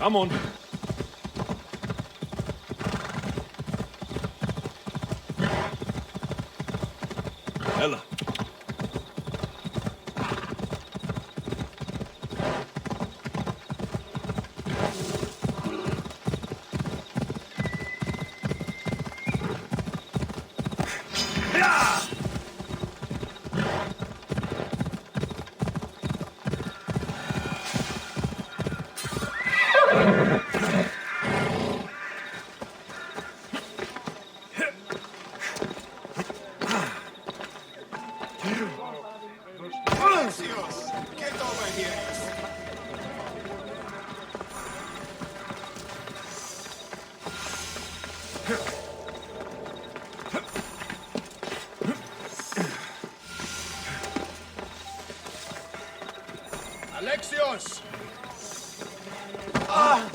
Come on. Ella. Get over here! Alexios! Ah!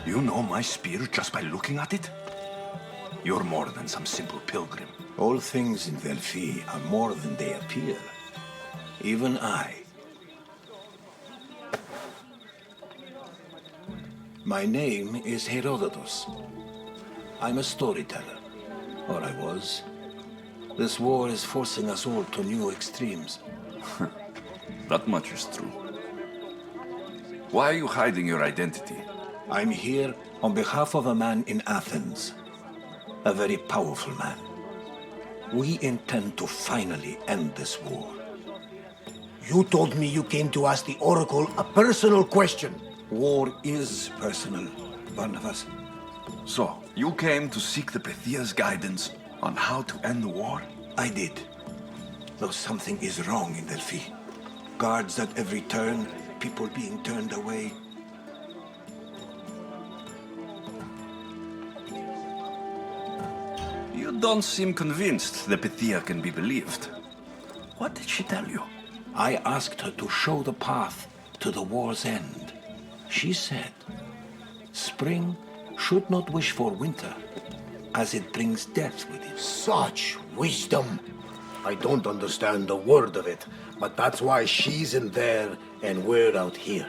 You know my spear just by looking at it? You're more than some simple pilgrim. All things in Delphi are more than they appear. Even I. My name is Herodotus. I'm a storyteller. Or I was. This war is forcing us all to new extremes. That much is true. Why are you hiding your identity? I'm here on behalf of a man in Athens. A very powerful man. We intend to finally end this war. You told me you came to ask the Oracle a personal question. War is personal, Barnabas. So, you came to seek the Pythia's guidance on how to end the war? I did. Though something is wrong in Delphi. Guards at every turn, people being turned away. You don't seem convinced the Pythia can be believed. What did she tell you? I asked her to show the path to the war's end. She said, spring should not wish for winter, as it brings death with it. Such wisdom. I don't understand a word of it, but that's why she's in there and we're out here.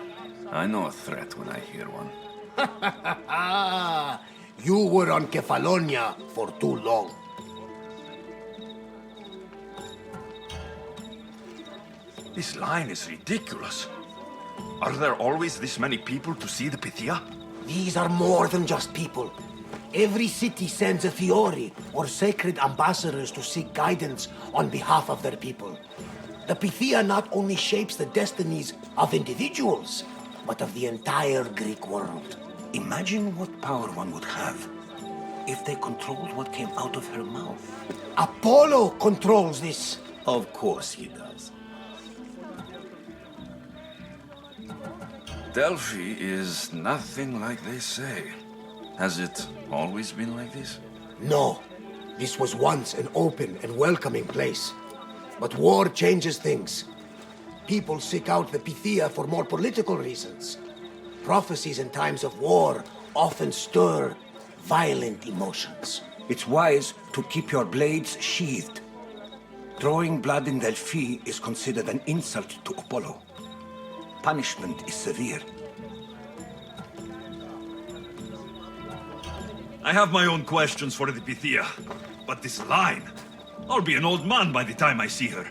I know a threat when I hear one. Ah, you were on Kefalonia for too long. This line is ridiculous. Are there always this many people to see the Pythia? These are more than just people. Every city sends a Fiori or sacred ambassadors to seek guidance on behalf of their people. The Pythia not only shapes the destinies of individuals, but of the entire Greek world. Imagine what power one would have if they controlled what came out of her mouth. Apollo controls this. Of course he does. Delphi is nothing like they say. Has it always been like this? No, this was once an open and welcoming place. But war changes things. People seek out the Pythia for more political reasons. Prophecies in times of war often stir violent emotions. It's wise to keep your blades sheathed. Drawing blood in Delphi is considered an insult to Apollo. Punishment is severe. I have my own questions for the Pythia, but this line... I'll be an old man by the time I see her.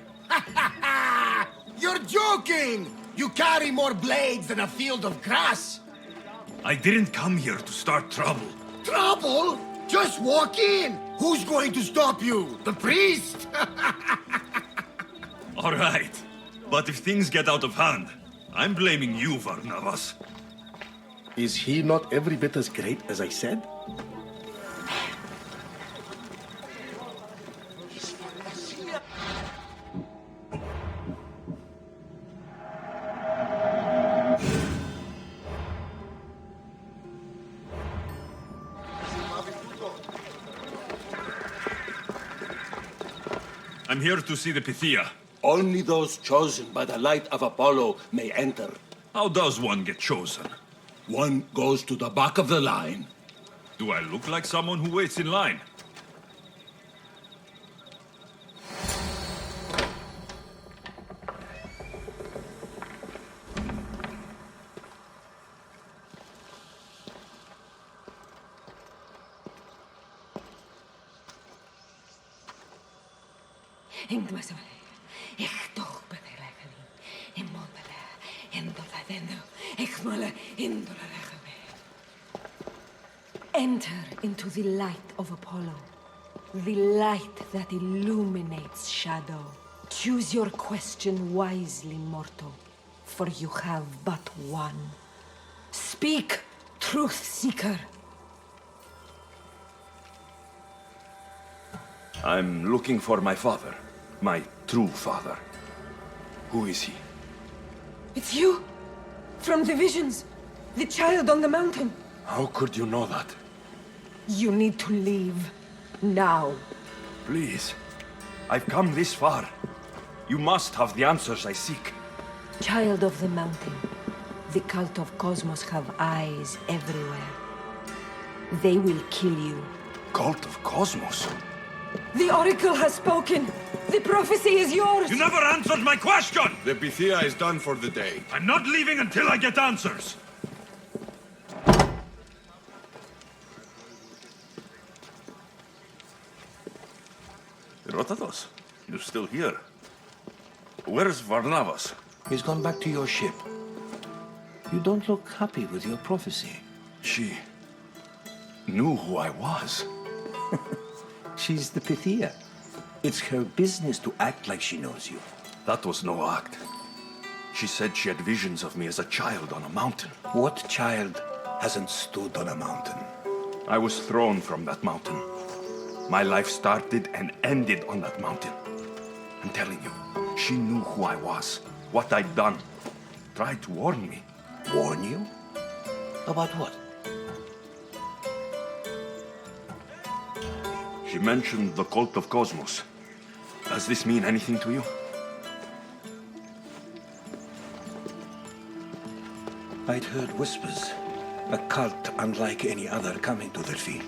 You're joking! You carry more blades than a field of grass! I didn't come here to start trouble. Trouble? Just walk in! Who's going to stop you? The priest? All right, but if things get out of hand, I'm blaming you, Varnavas. Is he not every bit as great as I said? I'm here to see the Pythia. Only those chosen by the light of Apollo may enter. How does one get chosen? One goes to the back of the line. Do I look like someone who waits in line? Enter into the light of Apollo, the light that illuminates shadow. Choose your question wisely, mortal, for you have but one. Speak, truth seeker. I'm looking for my father. My true father. Who is he? It's you! From the visions! The child on the mountain! How could you know that? You need to leave. Now. Please. I've come this far. You must have the answers I seek. Child of the mountain. The cult of Cosmos have eyes everywhere. They will kill you. Cult of Cosmos? The Oracle has spoken! The prophecy is yours! You never answered my question! The Pythia is done for the day. I'm not leaving until I get answers! Herodotus, you're still here. Where's Varnavas? He's gone back to your ship. You don't look happy with your prophecy. She knew who I was. She's the Pythia. It's her business to act like she knows you. That was no act. She said she had visions of me as a child on a mountain. What child hasn't stood on a mountain? I was thrown from that mountain. My life started and ended on that mountain. I'm telling you, she knew who I was, what I'd done. Tried to warn me. Warn you? About what? She mentioned the cult of Cosmos. Does this mean anything to you? I'd heard whispers. A cult unlike any other coming to Delphi.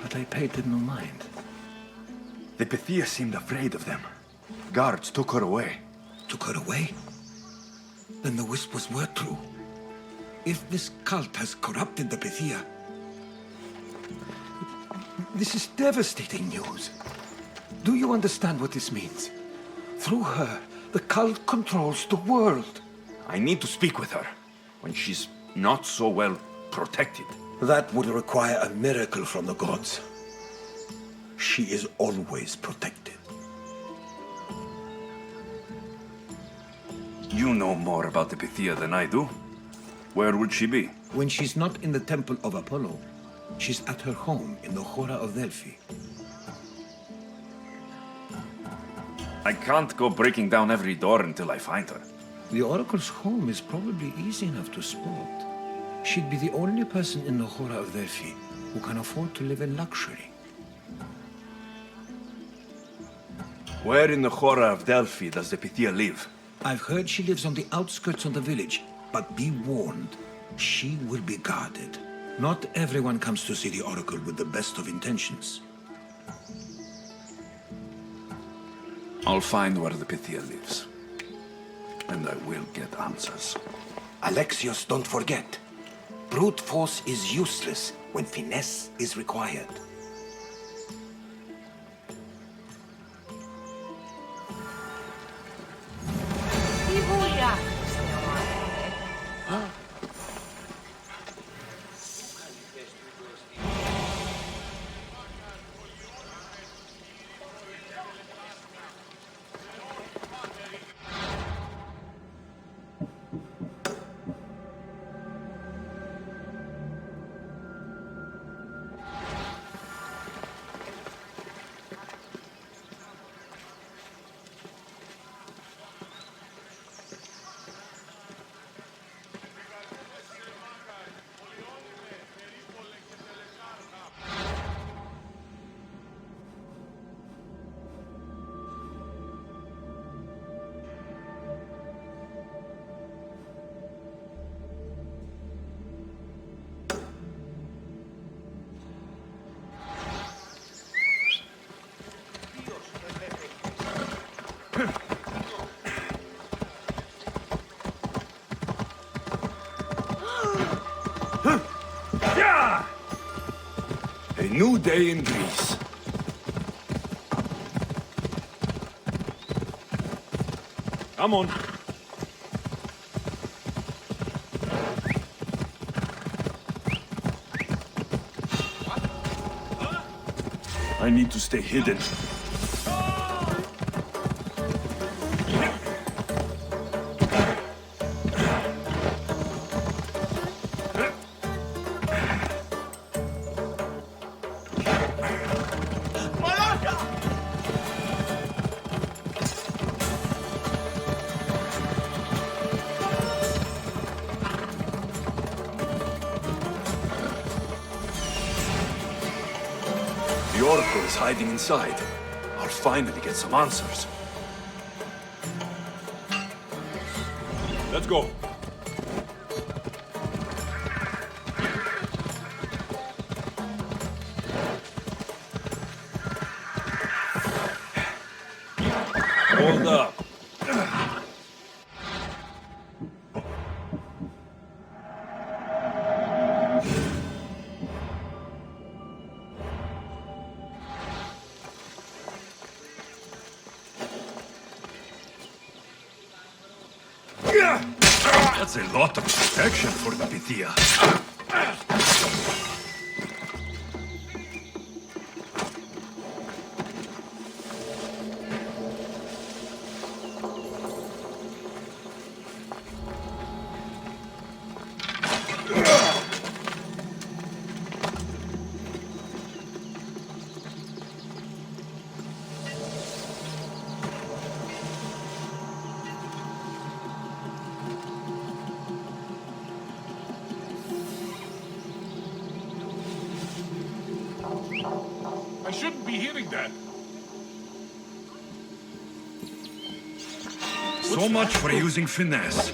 But I paid them no mind. The Pythia seemed afraid of them. Guards took her away. Took her away? Then the whispers were true. If this cult has corrupted the Pythia... This is devastating news. Do you understand what this means? Through her, the cult controls the world. I need to speak with her when she's not so well protected. That would require a miracle from the gods. She is always protected. You know more about the Pythia than I do. Where would she be? When she's not in the temple of Apollo, she's at her home in the Hora of Delphi. I can't go breaking down every door until I find her. The Oracle's home is probably easy enough to spot. She'd be the only person in the Hora of Delphi who can afford to live in luxury. Where in the Hora of Delphi does the Pythia live? I've heard she lives on the outskirts of the village, but be warned, she will be guarded. Not everyone comes to see the Oracle with the best of intentions. I'll find where the Pythia lives. And I will get answers. Alexios, don't forget. Brute force is useless when finesse is required. A new day in Greece. Come on. I need to stay hidden. The Oracle is hiding inside. I'll finally get some answers. Let's go. Hold up. That's a lot of protection for the Pythia. I shouldn't be hearing that. So much for using finesse.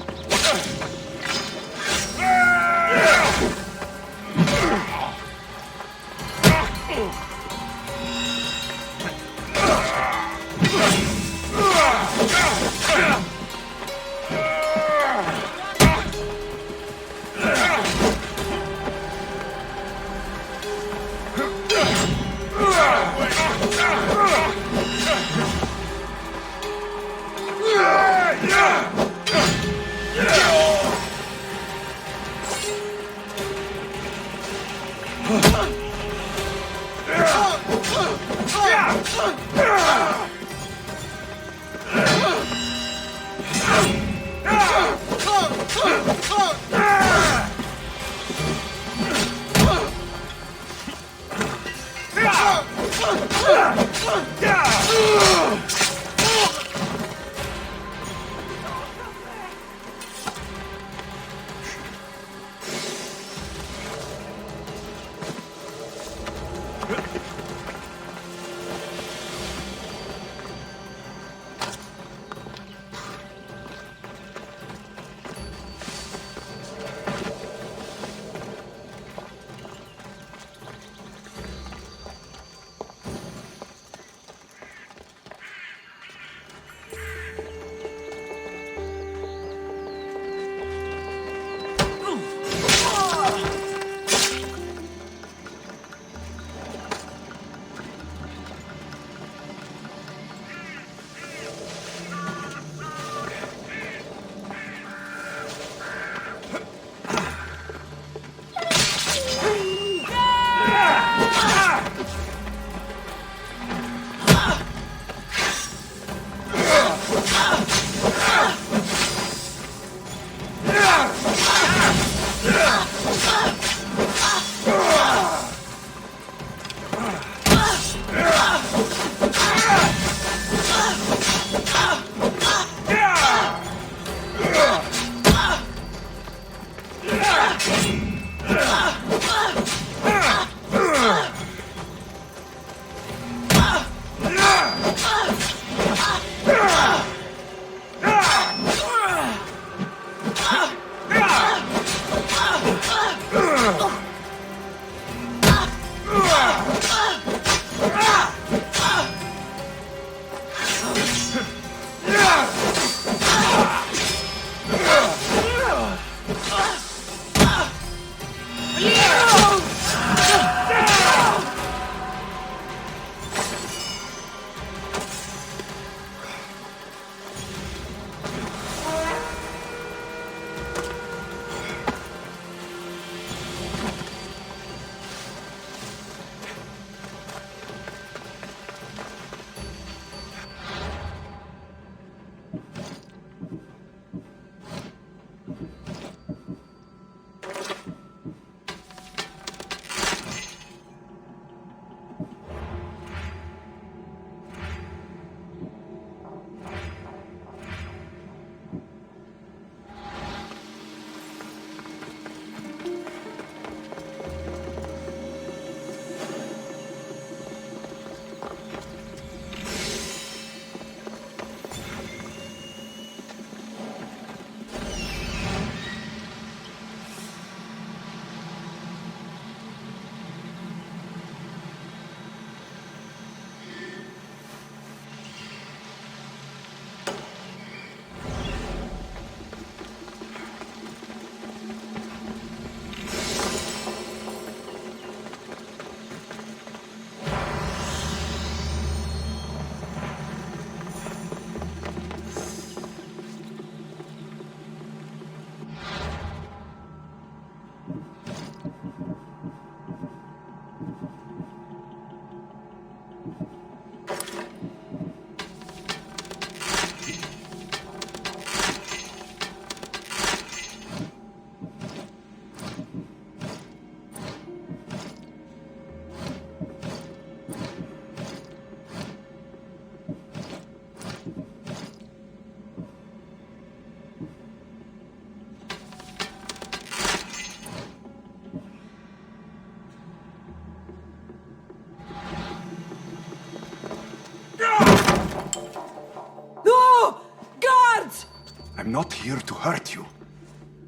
I'm not here to hurt you.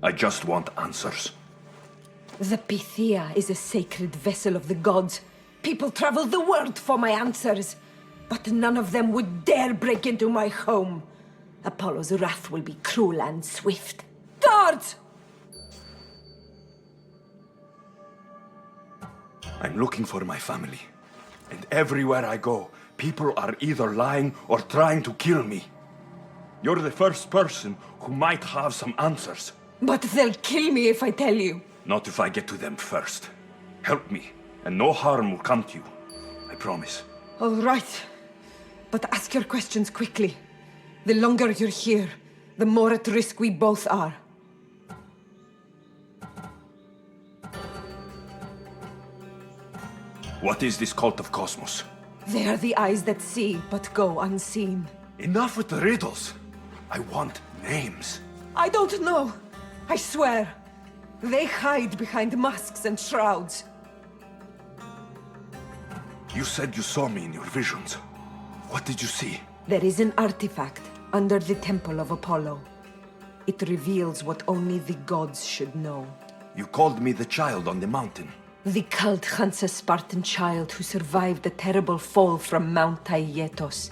I just want answers. The Pythia is a sacred vessel of the gods. People travel the world for my answers. But none of them would dare break into my home. Apollo's wrath will be cruel and swift. Guards! I'm looking for my family. And everywhere I go, people are either lying or trying to kill me. You're the first person who might have some answers. But they'll kill me if I tell you. Not if I get to them first. Help me, and no harm will come to you. I promise. All right. But ask your questions quickly. The longer you're here, the more at risk we both are. What is this cult of Cosmos? They are the eyes that see, but go unseen. Enough with the riddles. I want names. I don't know. I swear. They hide behind masks and shrouds. You said you saw me in your visions. What did you see? There is an artifact under the Temple of Apollo. It reveals what only the gods should know. You called me the child on the mountain. The cult hunts a Spartan child who survived the terrible fall from Mount Taygetos.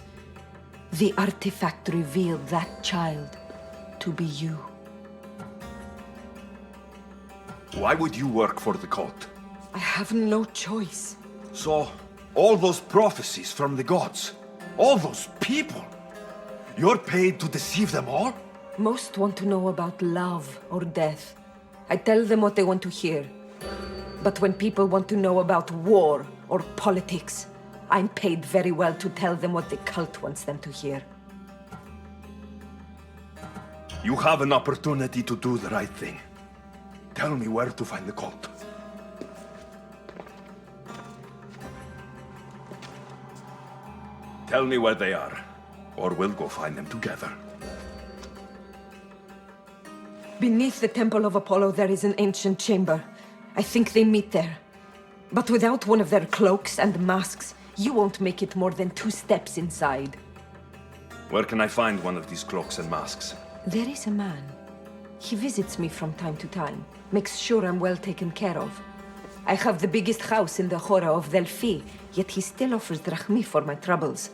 The artifact revealed that child to be you. Why would you work for the cult? I have no choice. So, all those prophecies from the gods, all those people, you're paid to deceive them all? Most want to know about love or death. I tell them what they want to hear. But when people want to know about war or politics, I'm paid very well to tell them what the cult wants them to hear. You have an opportunity to do the right thing. Tell me where to find the cult. Tell me where they are, or we'll go find them together. Beneath the Temple of Apollo, there is an ancient chamber. I think they meet there. But without one of their cloaks and masks, you won't make it more than 2 steps inside. Where can I find one of these cloaks and masks? There is a man. He visits me from time to time, makes sure I'm well taken care of. I have the biggest house in the Hora of Delphi, yet he still offers drachmi for my troubles.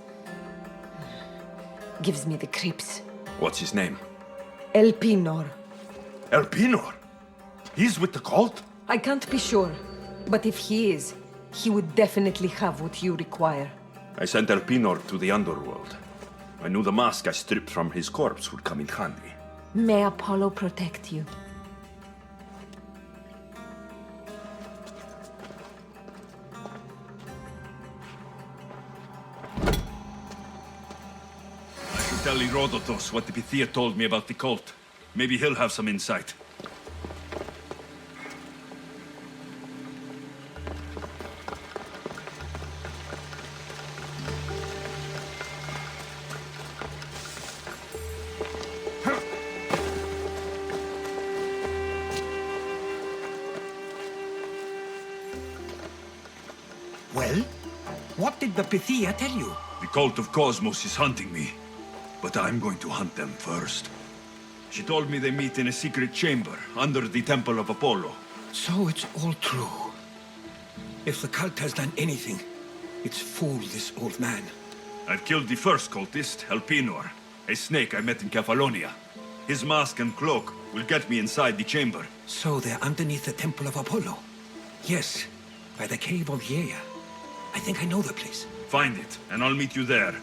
Gives me the creeps. What's his name? Elpinor. Elpinor? He's with the cult? I can't be sure, but if he is, he would definitely have what you require. I sent Elpinor to the underworld. I knew the mask I stripped from his corpse would come in handy. May Apollo protect you. I should tell Herodotus what the Pythia told me about the cult. Maybe he'll have some insight. Well, what did the Pythia tell you? The cult of Cosmos is hunting me, but I'm going to hunt them first. She told me they meet in a secret chamber under the Temple of Apollo. So it's all true. If the cult has done anything, it's fooled this old man. I've killed the first cultist, Elpinor, a snake I met in Cephalonia. His mask and cloak will get me inside the chamber. So they're underneath the Temple of Apollo. Yes, by the cave of Yea. I think I know the place. Find it, and I'll meet you there.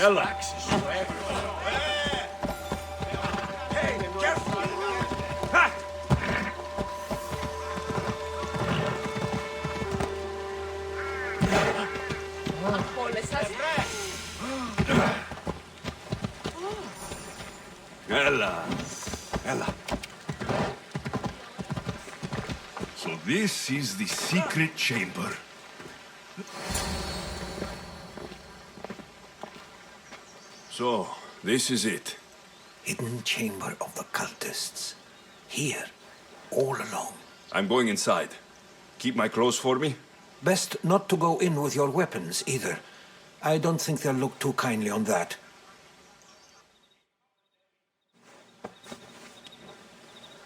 Ella! Ella! Ella! So this is the secret chamber. So, this is it. Hidden chamber of the cultists. Here, all alone. I'm going inside. Keep my clothes for me? Best not to go in with your weapons, either. I don't think they'll look too kindly on that.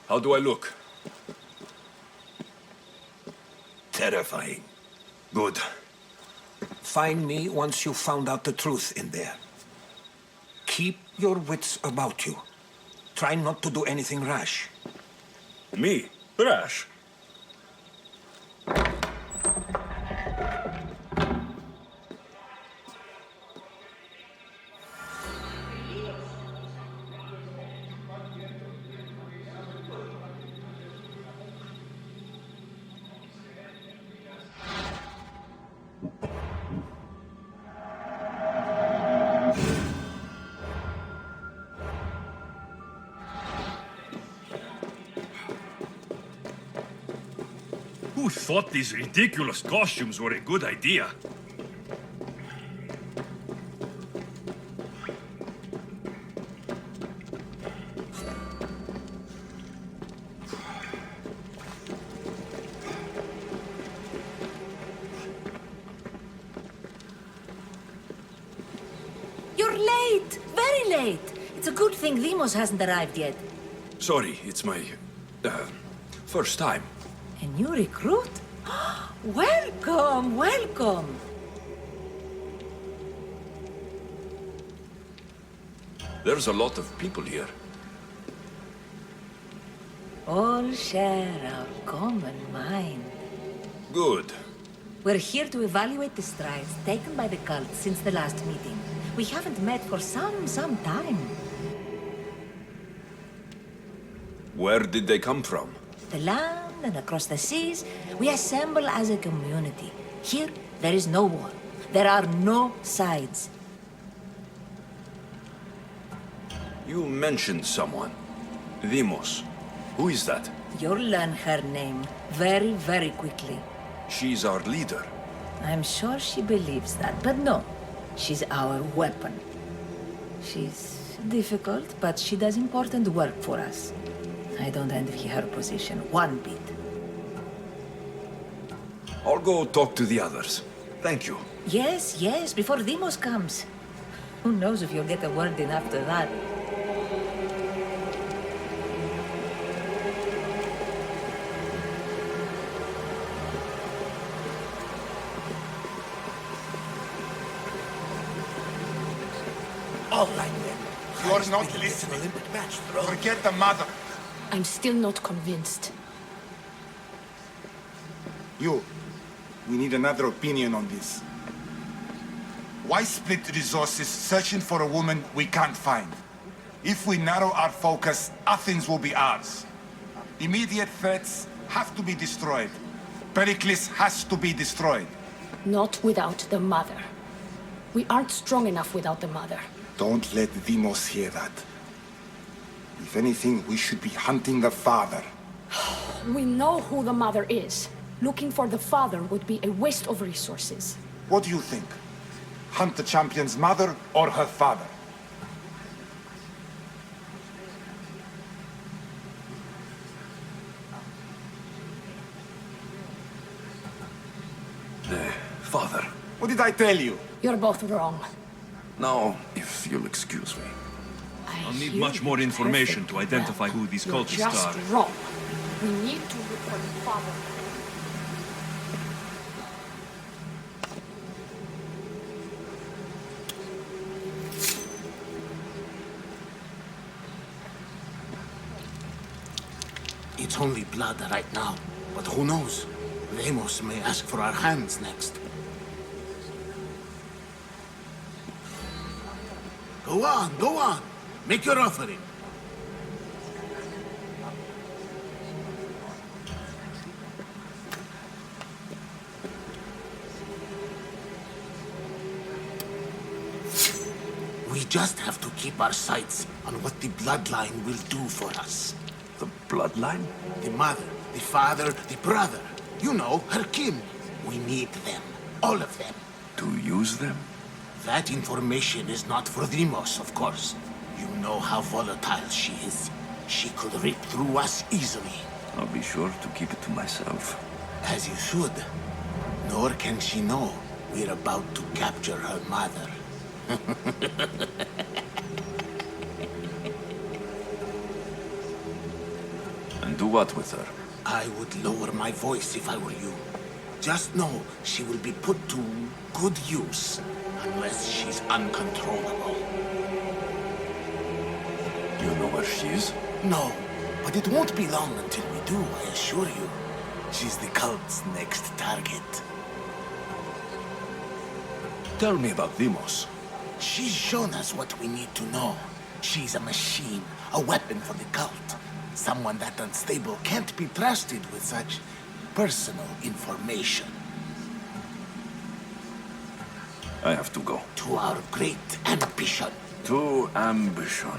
How do I look? Terrifying. Good. Find me once you've found out the truth in there. Keep your wits about you. Try not to do anything rash. Me? Rash? Who thought these ridiculous costumes were a good idea? You're late! Very late! It's a good thing Limos hasn't arrived yet. Sorry, it's my... first time. A new recruit? Welcome, welcome! There's a lot of people here. All share our common mind. Good. We're here to evaluate the strides taken by the cult since the last meeting. We haven't met for some time. Where did they come from? The land and across the seas, we assemble as a community. Here, there is no war. There are no sides. You mentioned someone. Vimos. Who is that? You'll learn her name very quickly. She's our leader. I'm sure she believes that, but no. She's our weapon. She's difficult, but she does important work for us. I don't envy her position one bit. I'll go talk to the others. Thank you. Yes, before Demos comes. Who knows if you'll get a word in after that. All right, then. You're not listening. Forget the mother. I'm still not convinced. You. We need another opinion on this. Why split resources searching for a woman we can't find? If we narrow our focus, Athens will be ours. Immediate threats have to be destroyed. Pericles has to be destroyed. Not without the mother. We aren't strong enough without the mother. Don't let Demos hear that. If anything, we should be hunting the father. We know who the mother is. Looking for the father would be a waste of resources. What do you think? Hunt the champion's mother or her father? The father. What did I tell you? You're both wrong. Now, if you'll excuse me. I'll need much more information to identify who these You're cultists just are. wrong. We need to look for the father. It's only blood right now, but who knows? Deimos may ask for our hands next. Go on, go on. Make your offering. We just have to keep our sights on what the bloodline will do for us. The bloodline? The mother, the father, the brother. You know, her kin. We need them. All of them. To use them? That information is not for Deimos, of course. You know how volatile she is. She could rip through us easily. I'll be sure to keep it to myself. As you should. Nor can she know we're about to capture her mother. And do what with her? I would lower my voice if I were you. Just know she will be put to good use, unless she's uncontrollable. You know where she is? No, but it won't be long until we do, I assure you. She's the cult's next target. Tell me about Deimos. She's shown us what we need to know. She's a machine, a weapon for the cult. Someone that unstable can't be trusted with such personal information. I have to go. To our great ambition. To ambition.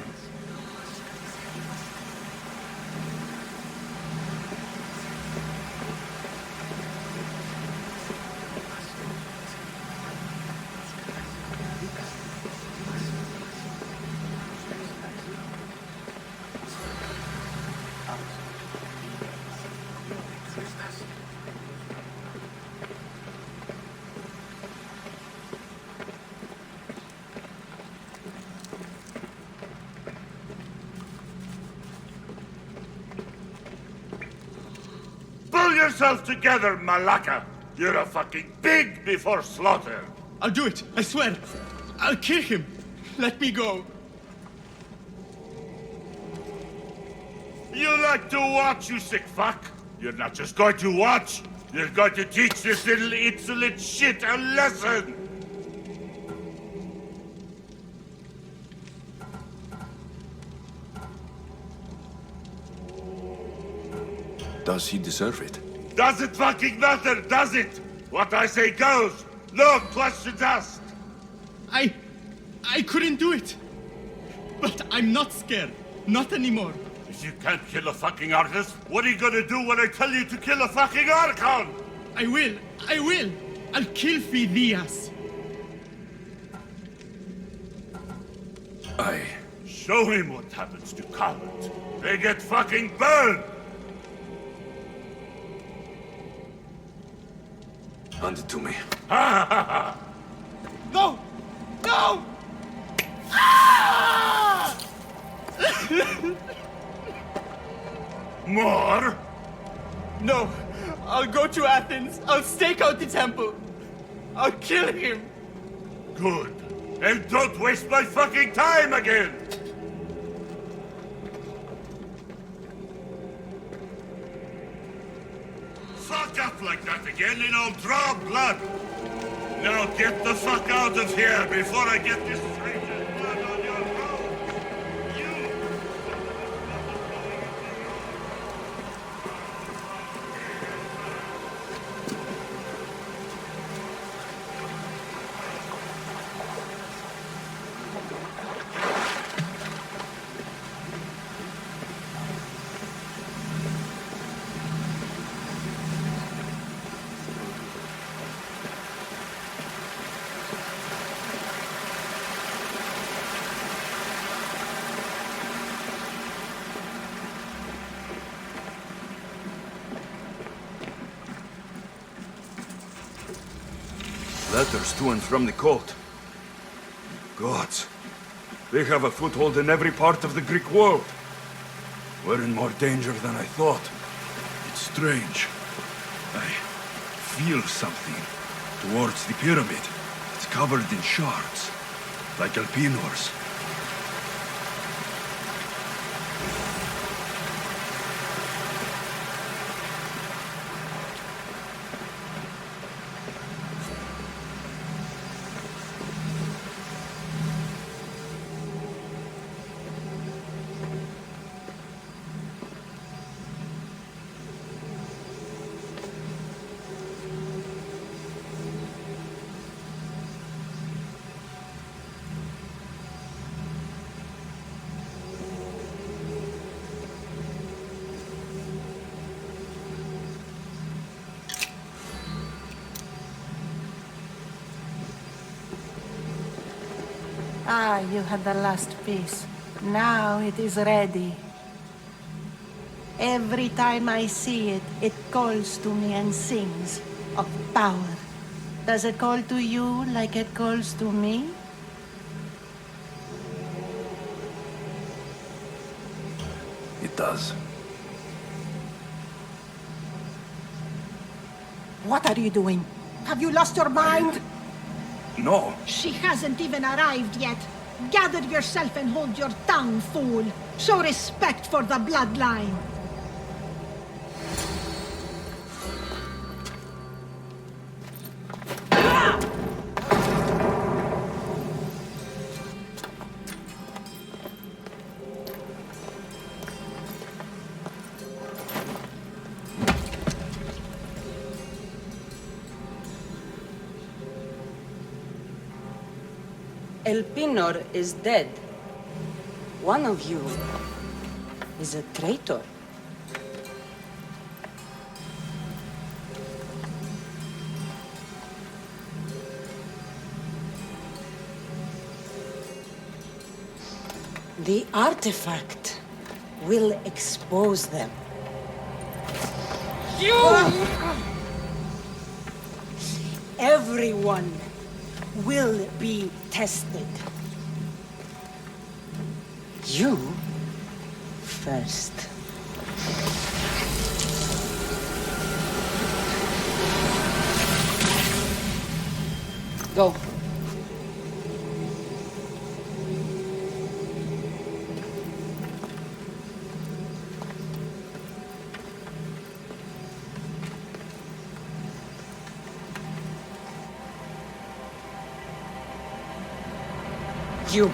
Pull yourself together, Malaka! You're a fucking pig before slaughter! I'll do it, I swear. I'll kill him. Let me go. You like to watch, you sick fuck? You're not just going to watch, you're going to teach this little insolent shit a lesson! Does he deserve it? Does it fucking matter, does it? What I say goes. No questions asked. I couldn't do it. But I'm not scared. Not anymore. If you can't kill a fucking artist, what are you gonna do when I tell you to kill a fucking Archon? I will. I'll kill Phidias. Show him what happens to cowards. They get fucking burned! Hand it to me. No! No! Ah! More? No. I'll go to Athens. I'll stake out the temple. I'll kill him. Good. And don't waste my fucking time again! Fuck up like that again and I'll draw blood! Now get the fuck out of here before I get this stranger's blood on your hands! You! Letters to and from the cult. Gods. They have a foothold in every part of the Greek world. We're in more danger than I thought. It's strange. I feel something towards the pyramid. It's covered in shards, like Alpinors. Ah, you had the last piece. Now it is ready. Every time I see it, it calls to me and sings of power. Does it call to you like it calls to me? It does. What are you doing? Have you lost your mind? No. She hasn't even arrived yet. Gather yourself and hold your tongue, fool. Show respect for the bloodline. El Pinor is dead. One of you is a traitor. The artifact will expose them. You! Everyone will be tested. You first. Go. You.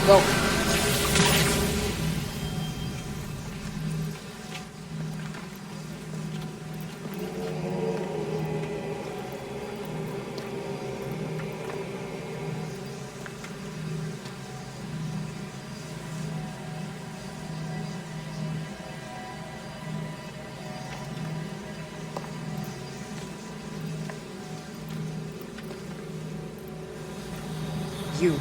Go. You.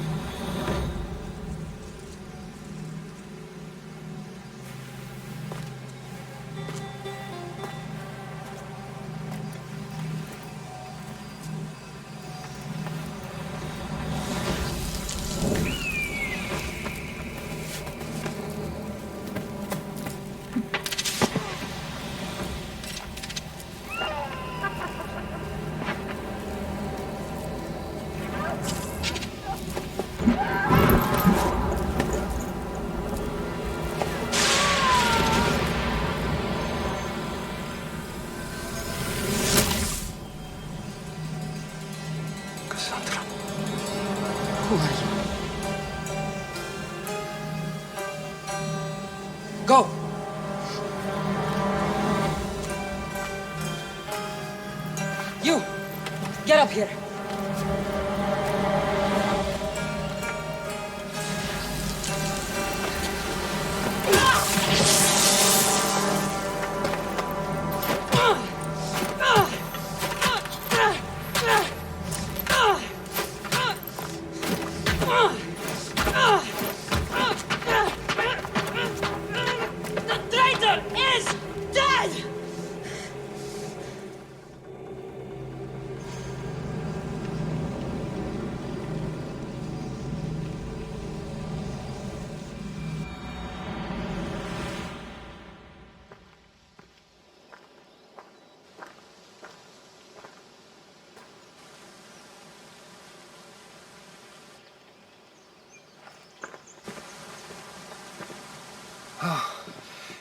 Who are you? Go! You! Get up here!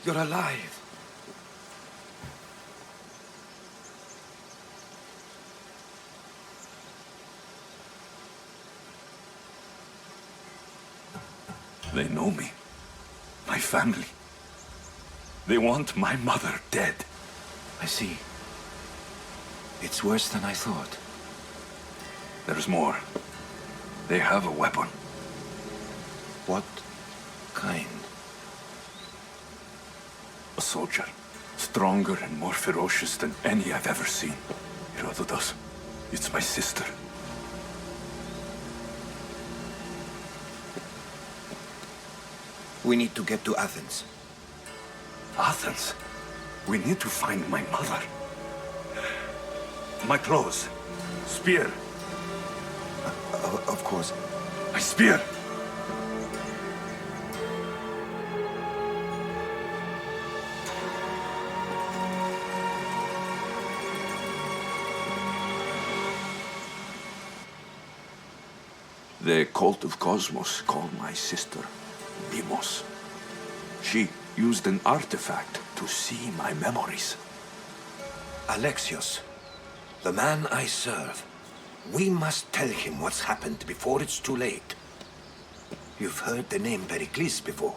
You're alive. They know me. My family. They want my mother dead. I see. It's worse than I thought. There's more. They have a weapon. What kind? A soldier. Stronger and more ferocious than any I've ever seen. Herodotus, it's my sister. We need to get to Athens. Athens? We need to find my mother. My clothes. Spear. Of course. My spear! The cult of Cosmos called my sister Deimos. She used an artifact to see my memories. Alexios, the man I serve. We must tell him what's happened before it's too late. You've heard the name Pericles before.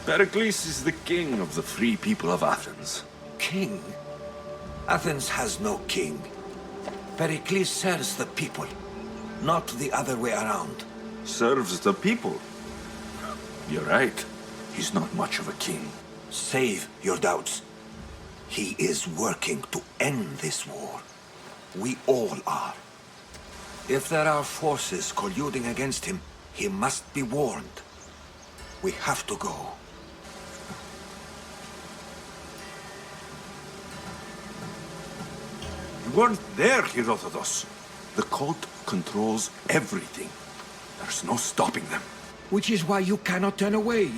Pericles is the king of the free people of Athens. King? Athens has no king. Pericles serves the people, not the other way around. Serves the people? You're right. He's not much of a king. Save your doubts. He is working to end this war. We all are. If there are forces colluding against him, he must be warned. We have to go. You weren't there, Herodotus. The cult controls everything. There's no stopping them. Which is why you cannot turn away.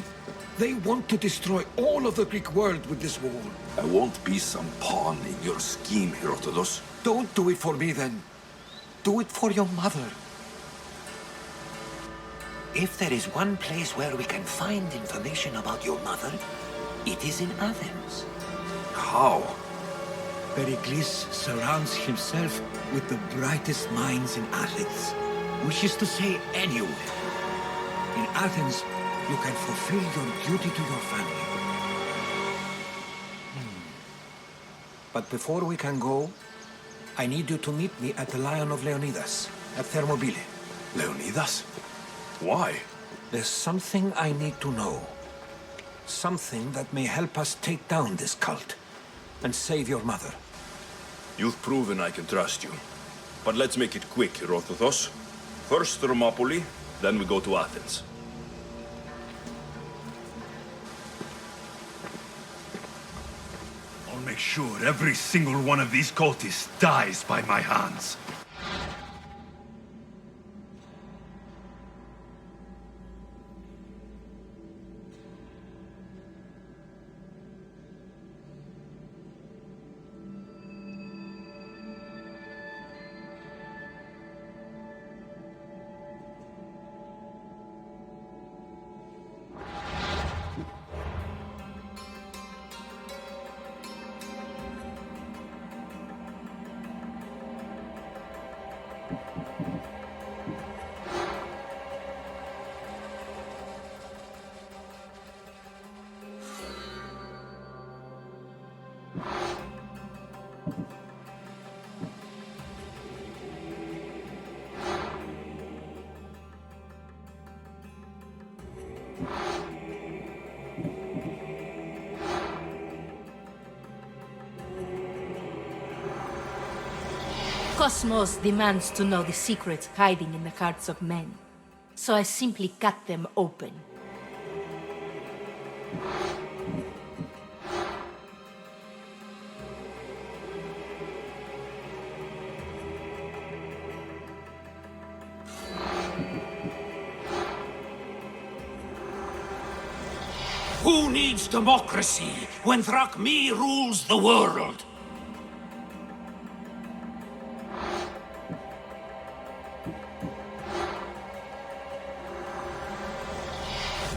They want to destroy all of the Greek world with this war. I won't be some pawn in your scheme, Herodotus. Don't do it for me, then. Do it for your mother. If there is one place where we can find information about your mother, it is in Athens. How? Pericles surrounds himself with the brightest minds in Athens. Which is to say, anywhere. In Athens, you can fulfill your duty to your family. But before we can go, I need you to meet me at the Lion of Leonidas, at Thermopylae. Leonidas? Why? There's something I need to know. Something that may help us take down this cult and save your mother. You've proven I can trust you. But let's make it quick, Herodotus. First Thermopylae, then we go to Athens. I'll make sure every single one of these cultists dies by my hands. Cosmos demands to know the secrets hiding in the hearts of men. So I simply cut them open. Who needs democracy when Thrakmi rules the world?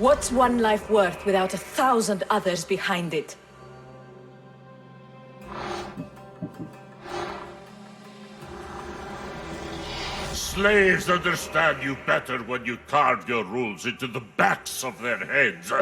What's one life worth without 1,000 others behind it? Slaves understand you better when you carve your rules into the backs of their heads.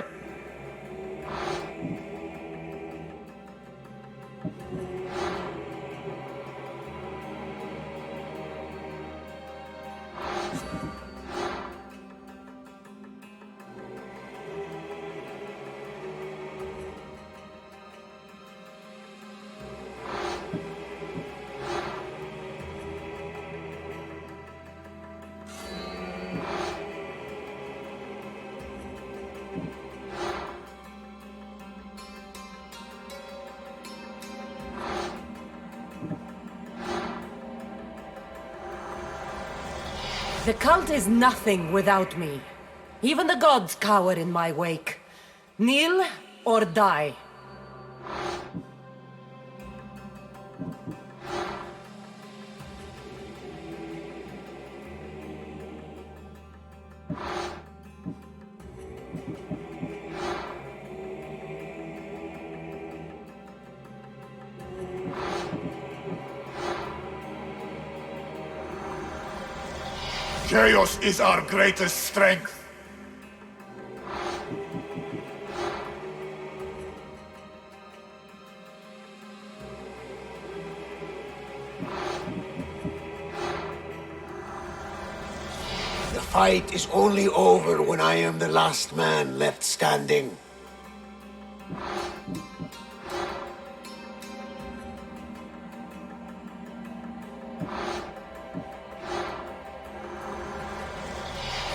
The cult is nothing without me. Even the gods cower in my wake. Kneel or die. Chaos is our greatest strength. The fight is only over when I am the last man left standing.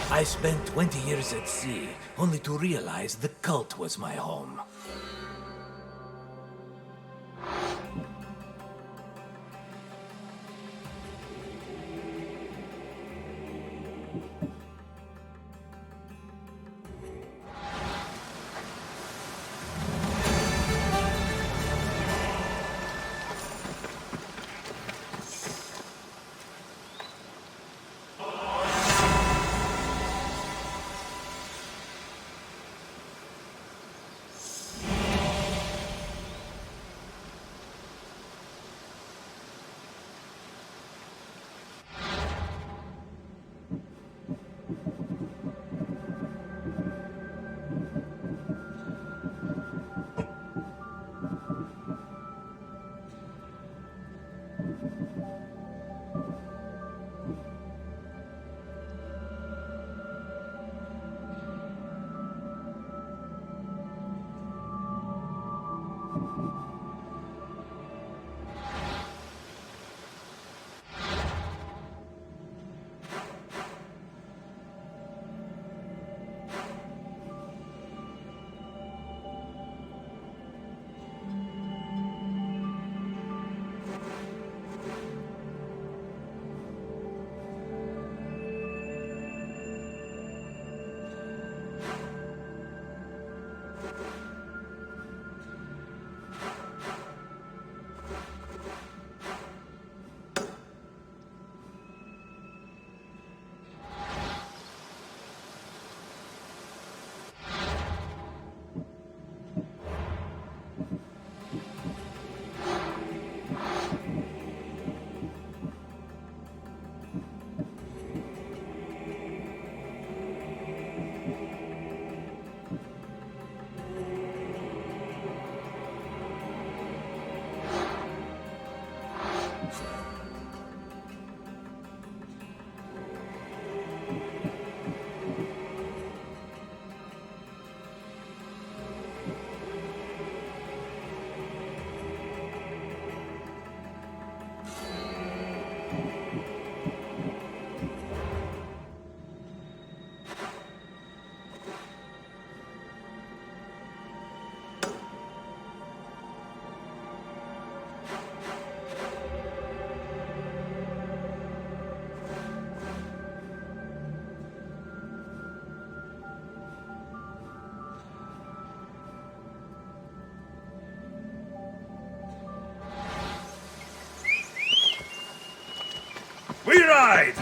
I spent 20 years at sea, only to realize the cult was my home. We ride!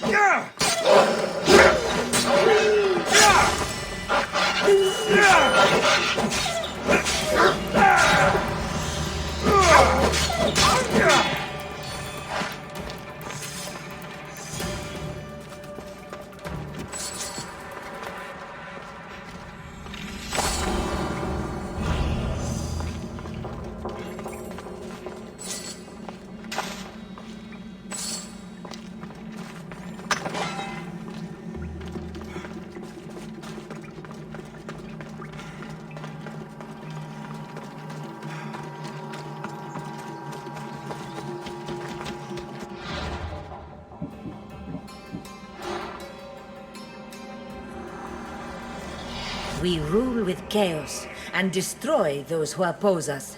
Yeah! We rule with chaos and destroy those who oppose us.